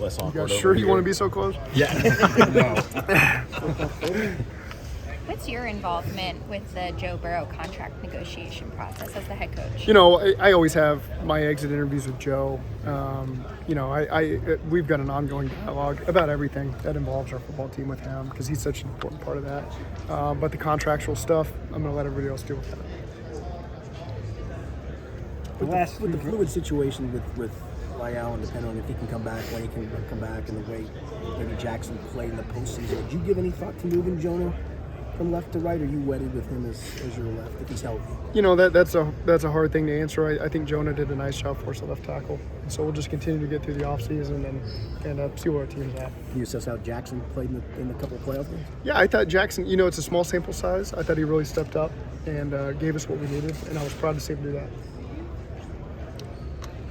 less awkward. You guys sure you want to be so close? Yeah. What's your involvement with the Joe Burrow contract negotiation process as the head coach? You know, I always have my exit interviews with Joe. You know, we've got an ongoing dialogue about everything that involves our football team with him because he's such an important part of that. But the contractual stuff, I'm going to let everybody else deal with that. With the fluid situation with Lyle, and depending on if he can come back, when he can come back, and the way maybe Jackson played in the postseason, did you give any thought to moving Jonah from left to right, or are you wedded with him as your left if he's healthy? You know, that's a hard thing to answer. I think Jonah did a nice job for us at left tackle. So we'll just continue to get through the offseason and see where our team's at. Can you assess how Jackson played in the couple of playoff games? Yeah, I thought Jackson, you know, it's a small sample size. I thought he really stepped up and gave us what we needed, and I was proud to see him do that.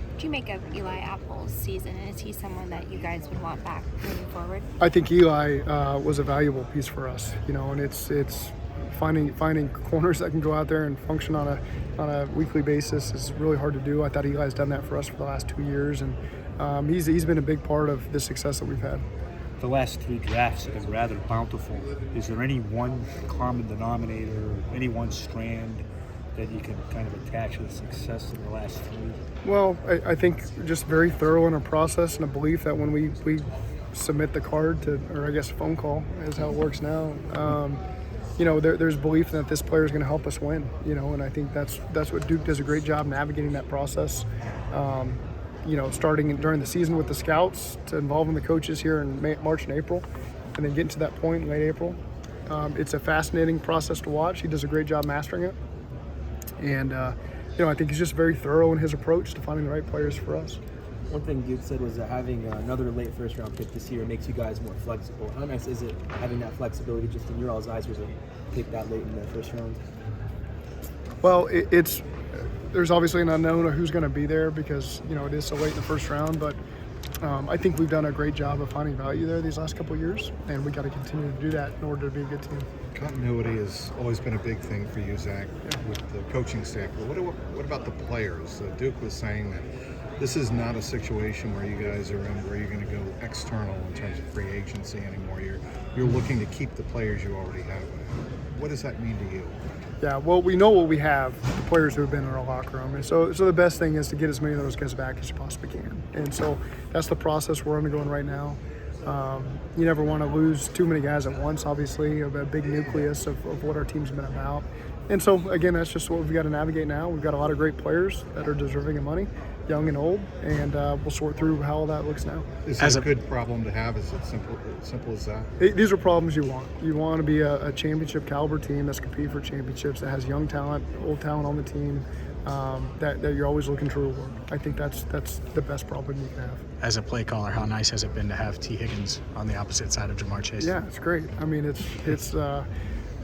What do you make of Eli Apple's season, and is he someone that you guys would want back moving forward? I think Eli was a valuable piece for us, you know, and it's finding corners that can go out there and function on a weekly basis is really hard to do. I thought Eli's done that for us for the last 2 years, and he's been a big part of the success that we've had. The last 3 drafts have been rather bountiful. Is there any one common denominator, any one strand that you can kind of attach to the success of the last 3? Well, I think just very thorough in a process and a belief that when we submit the card to, or I guess phone call is how it works now, you know, there's belief that this player is going to help us win, you know, and I think that's what Duke does a great job navigating that process. You know, starting during the season with the scouts to involving the coaches here in March and April, and then getting to that point in late April. It's a fascinating process to watch. He does a great job mastering it. And, you know, I think he's just very thorough in his approach to finding the right players for us. One thing Duke said was that having another late first-round pick this year makes you guys more flexible. How nice is it having that flexibility just in your all's eyes was a pick that late in the first round? Well, there's obviously an unknown of who's going to be there because, you know, it is so late in the first round. But I think we've done a great job of finding value there these last couple of years, and we got to continue to do that in order to be a good team. Continuity has always been a big thing for you, Zach, with the coaching staff. But what about the players? Duke was saying that this is not a situation where you guys are in where you're going to go external in terms of free agency anymore. You're looking to keep the players you already have. What does that mean to you? Yeah, well, we know what we have, the players who have been in our locker room. And so the best thing is to get as many of those guys back as you possibly can. And so that's the process we're undergoing right now. You never want to lose too many guys at once, obviously, of a big nucleus of what our team's been about. And so, again, that's just what we've got to navigate now. We've got a lot of great players that are deserving of money, young and old, and we'll sort through how all that looks now. Is it a good problem to have? Is it simple as that? These are problems you want. You want to be a championship caliber team that's competing for championships, that has young talent, old talent on the team, that you're always looking to reward. I think that's the best problem you can have. As a play caller, how nice has it been to have Tee Higgins on the opposite side of Jamar Chase? Yeah, it's great. I mean, it's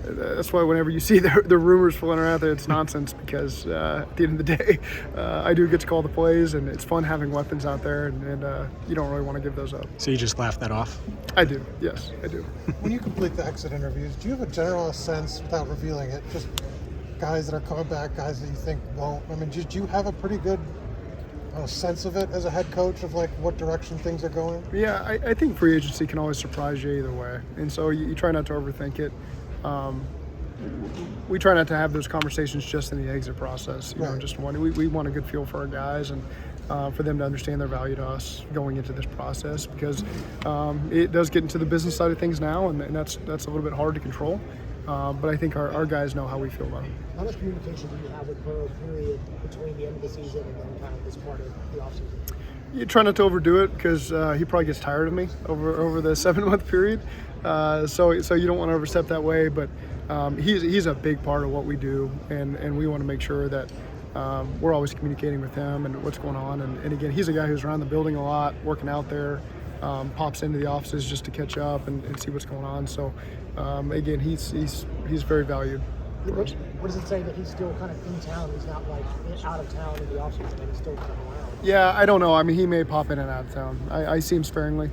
that's why whenever you see the rumors floating around there, it's nonsense because at the end of the day, I do get to call the plays, and it's fun having weapons out there, and you don't really want to give those up. So you just laugh that off? I do, yes, I do. When you complete the exit interviews, do you have a general sense, without revealing it, just guys that are coming back, guys that you think won't? I mean, did you have a pretty good sense of it as a head coach of like what direction things are going? Yeah, I think free agency can always surprise you either way, and so you try not to overthink it. We try not to have those conversations just in the exit process. You know, just we want a good feel for our guys and for them to understand their value to us going into this process because it does get into the business side of things now, and that's a little bit hard to control. But I think our guys know how we feel about it. How much communication do you have with Burrow, period, between the end of the season and then kind of this part of the offseason? You try not to overdo it because he probably gets tired of me over the 7-month period. So you don't want to overstep that way. But he's a big part of what we do, and we want to make sure that we're always communicating with him and what's going on. And again, he's a guy who's around the building a lot, working out there, pops into the offices just to catch up and see what's going on. So again, he's very valued. What does it say that he's still kind of in town? He's not like out of town in the offseason, and he's still kind of around? Yeah, I don't know. I mean, he may pop in and out of town. I see him sparingly.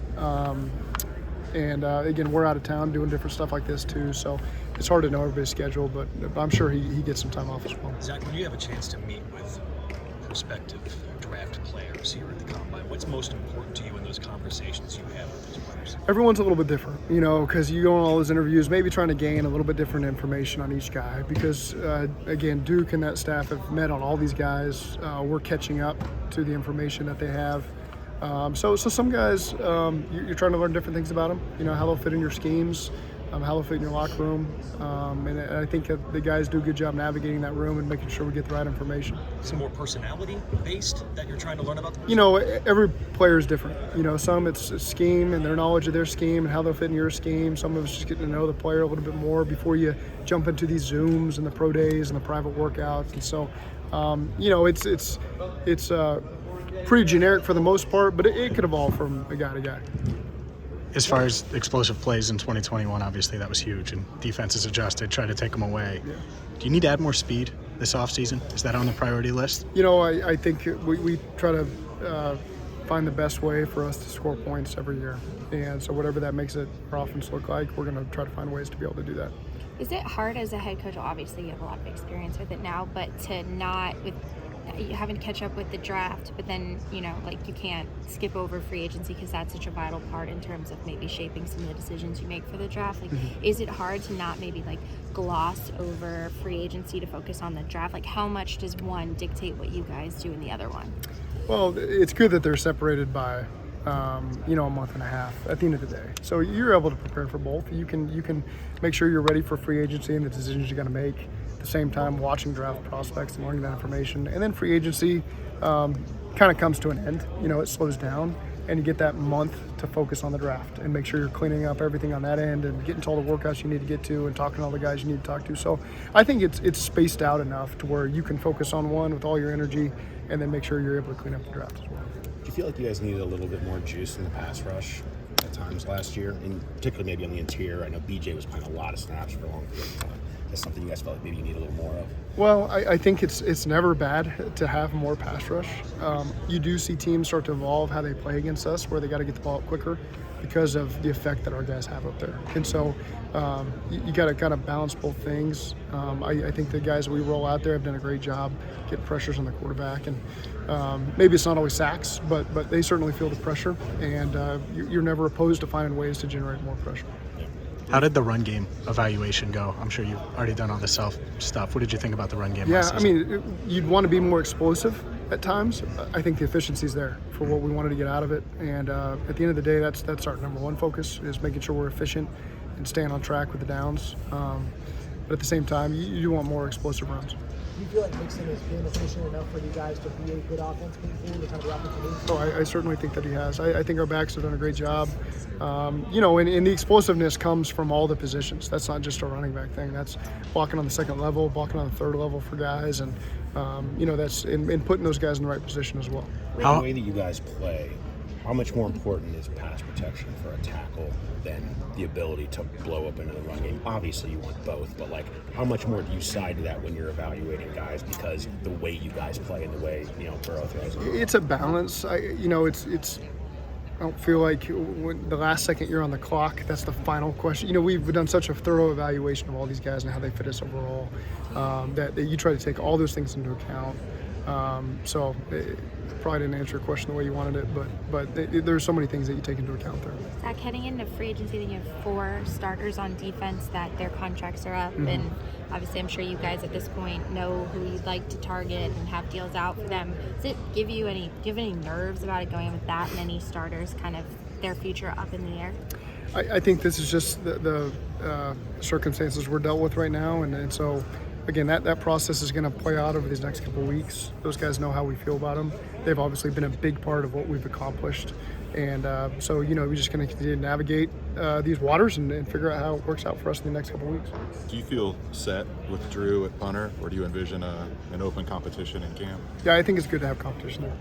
And again, we're out of town doing different stuff like this too, so it's hard to know everybody's schedule, but I'm sure he gets some time off as well. Zach, when you have a chance to meet with prospective draft players here at the Combine? What's most important to you in those conversations you have with those players? Everyone's a little bit different, you know, because you go on all those interviews, maybe trying to gain a little bit different information on each guy. Because again, Duke and that staff have met on all these guys. We're catching up to the information that they have. So some guys, you're trying to learn different things about them. You know, how they'll fit in your schemes, how they'll fit in your locker room. And I think that the guys do a good job navigating that room and making sure we get the right information. Is it more personality-based that you're trying to learn about the person? You know, every player is different. You know, some it's a scheme and their knowledge of their scheme and how they'll fit in your scheme. Some of it's just getting to know the player a little bit more before you jump into these Zooms and the pro days and the private workouts. And so, you know, it's pretty generic for the most part, but it could evolve from a guy to guy. As far as explosive plays in 2021, obviously that was huge, and defenses adjusted, tried to take them away. Yeah. Do you need to add more speed this offseason? Is that on the priority list? You know, I think we try to find the best way for us to score points every year. And so whatever that makes it our offense look like, we're going to try to find ways to be able to do that. Is it hard as a head coach? Well, obviously, you have a lot of experience with it now, but to not with having to catch up with the draft, but then, you know, like you can't skip over free agency because that's such a vital part in terms of maybe shaping some of the decisions you make for the draft. Like, is it hard to not maybe like gloss over free agency to focus on the draft? Like, how much does one dictate what you guys do in the other one? Well, it's good that they're separated by, you know, a month and a half at the end of the day. So you're able to prepare for both. You can make sure you're ready for free agency and the decisions you're going to make. At the same time, watching draft prospects and learning that information. And then free agency kind of comes to an end. You know, it slows down, and you get that month to focus on the draft and make sure you're cleaning up everything on that end and getting to all the workouts you need to get to and talking to all the guys you need to talk to. So I think it's spaced out enough to where you can focus on one with all your energy and then make sure you're able to clean up the draft as well. Do you feel like you guys needed a little bit more juice in the pass rush at times last year, and particularly maybe on the interior? I know BJ was playing a lot of snaps for a long period of time. That's something you guys felt like maybe you need a little more of? Well, I think it's never bad to have more pass rush. You do see teams start to evolve how they play against us, where they got to get the ball up quicker because of the effect that our guys have up there. And so you got to kind of balance both things. I think the guys we roll out there have done a great job getting pressures on the quarterback. And maybe it's not always sacks, but they certainly feel the pressure. And you're never opposed to finding ways to generate more pressure. How did the run game evaluation go? I'm sure you've already done all the self stuff. What did you think about the run game? Yeah, I mean, you'd want to be more explosive at times. I think the efficiency's there for what we wanted to get out of it. And at the end of the day, that's our number one focus, is making sure we're efficient and staying on track with the downs. But at the same time, you do want more explosive runs. Do you feel like Mixon has been efficient enough for you guys to be a good offense moving forward, kind of the opportunity? Oh, I certainly think that he has. I think our backs have done a great job. You know, and the explosiveness comes from all the positions. That's not just a running back thing. That's blocking on the second level, blocking on the third level for guys, and you know, that's in putting those guys in the right position as well. The way that you guys play, how much more important is pass protection for a tackle than the ability to blow up into the run game? Obviously, you want both, but like, how much more do you side to that when you're evaluating guys because the way you guys play and the way, you know, Burrow throws it? It's a balance. You know, it's. I don't feel like when the last second you're on the clock, that's the final question. You know, we've done such a thorough evaluation of all these guys and how they fit us overall, that you try to take all those things into account. So probably didn't answer your question the way you wanted it, but there's so many things that you take into account there. Zach, heading into free agency, you have 4 starters on defense that their contracts are up, and obviously I'm sure you guys at this point know who you'd like to target and have deals out for them. Does it give you any nerves about it going in with that many starters, kind of their future up in the air? I think this is just the circumstances we're dealt with right now, and so again, that process is going to play out over these next couple of weeks. Those guys know how we feel about them. They've obviously been a big part of what we've accomplished. And so, you know, we're just going to continue to navigate these waters and figure out how it works out for us in the next couple of weeks. Do you feel set with Drew at punter, or do you envision an open competition in camp? Yeah, I think it's good to have competition there.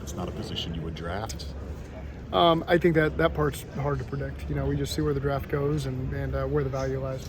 It's not a position you would draft? I think that part's hard to predict. You know, we just see where the draft goes and where the value lies.